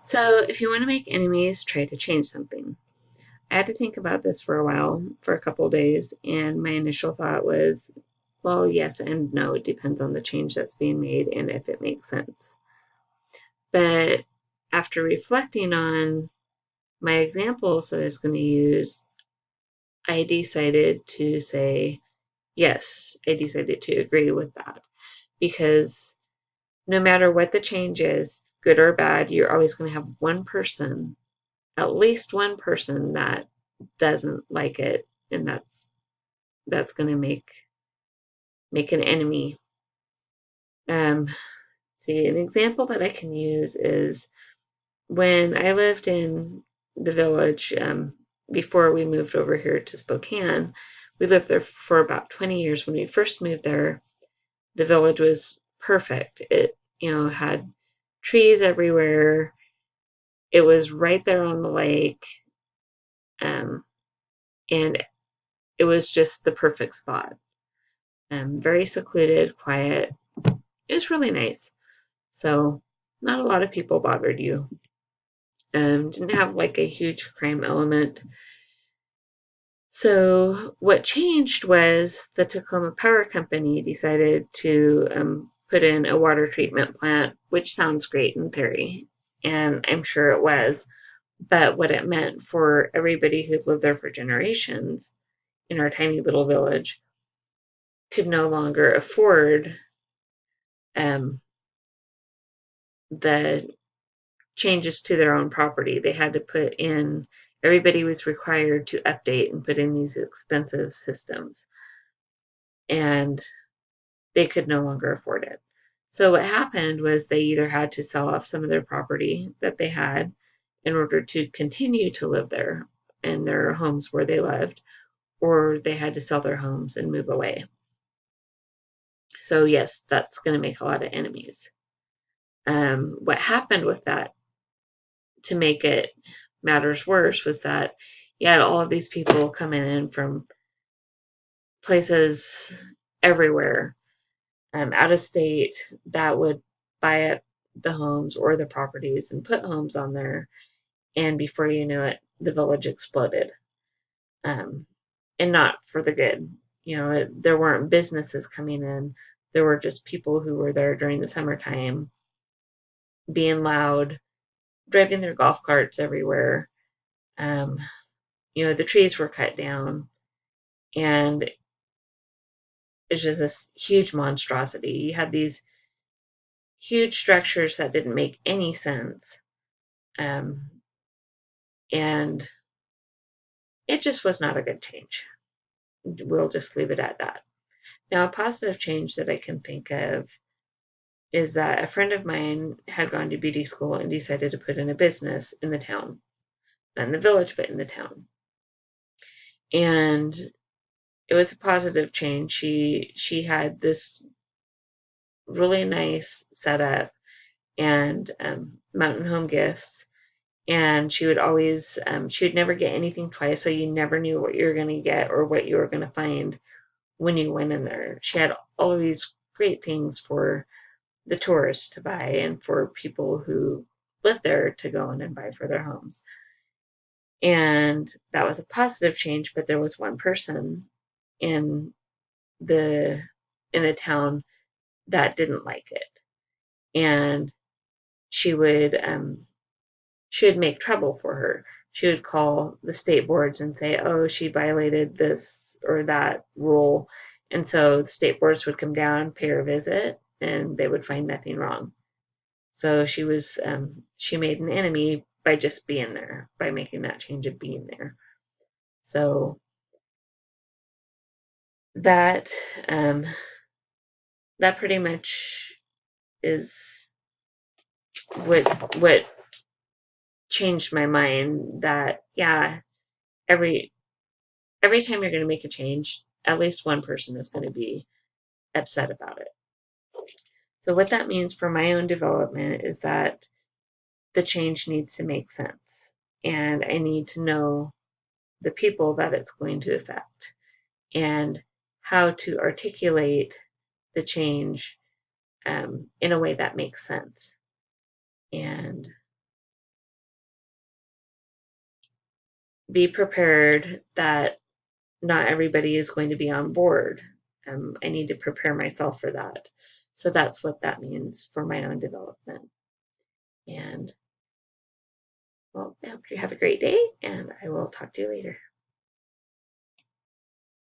So, if you want to make enemies, try to change something. I had to think about this for a while, for a couple of days, and my initial thought was, well, yes and no. It depends on the change that's being made and if it makes sense. But after reflecting on my examples that I was going to use, I decided to say, yes, I decided to agree with that because no matter what the change is, good or bad, you're always going to have one person, at least one person that doesn't like it, and that's going to make an enemy. See, an example that I can use is when I lived in the village before we moved over here to Spokane. We lived there for about 20 years. When we first moved there, the village was perfect. It, had trees everywhere. It was right there on the lake, um, and it was just the perfect spot. Very secluded, quiet. It was really nice. So, not a lot of people bothered you. Didn't have like a huge crime element. So, what changed was the Tacoma Power Company decided to put in a water treatment plant, which sounds great in theory, and I'm sure it was. But what it meant for everybody who'd lived there for generations in our tiny little village could no longer afford um, the changes to their own property. They had to put in, everybody was required to update and put in these expensive systems, and they could no longer afford it. So what happened was they either had to sell off some of their property that they had in order to continue to live there in their homes where they lived, or they had to sell their homes and move away. So yes, that's going to make a lot of enemies. What happened with that, to make it matters worse, was that you had all of these people coming in from places everywhere, out of state, that would buy up the homes or the properties and put homes on there. And before you knew it, the village exploded. Um, and not for the good. There weren't businesses coming in. There were just people who were there during the summertime being loud, driving their golf carts everywhere. Um, the trees were cut down, and it's just this huge monstrosity. You had these huge structures that didn't make any sense. Um, and it just was not a good change. We'll just leave it at that. Now, a positive change that I can think of is that a friend of mine had gone to beauty school and decided to put in a business in the town, not in the village, but in the town. And it was a positive change. She had this really nice setup and mountain home gifts, and she would never get anything twice, so you never knew what you were going to get or what you were going to find when you went in there. She had all of these great things for the tourists to buy and for people who live there to go in and buy for their homes. And that was a positive change, but there was one person in the town that didn't like it. And she would make trouble for her. She would call the state boards and say, oh, she violated this or that rule. And so the state boards would come down, pay her a visit, and they would find nothing wrong. So she made an enemy by just being there, by making that change of being there. So that um, that pretty much is what changed my mind. That yeah, every every time you're going to make a change, at least one person is going to be upset about it. So what that means for my own development is that the change needs to make sense, and I need to know the people that it's going to affect and how to articulate the change in a way that makes sense. And be prepared that not everybody is going to be on board. I need to prepare myself for that. So that's what that means for my own development. And well, I hope you have a great day, and I will talk to you later.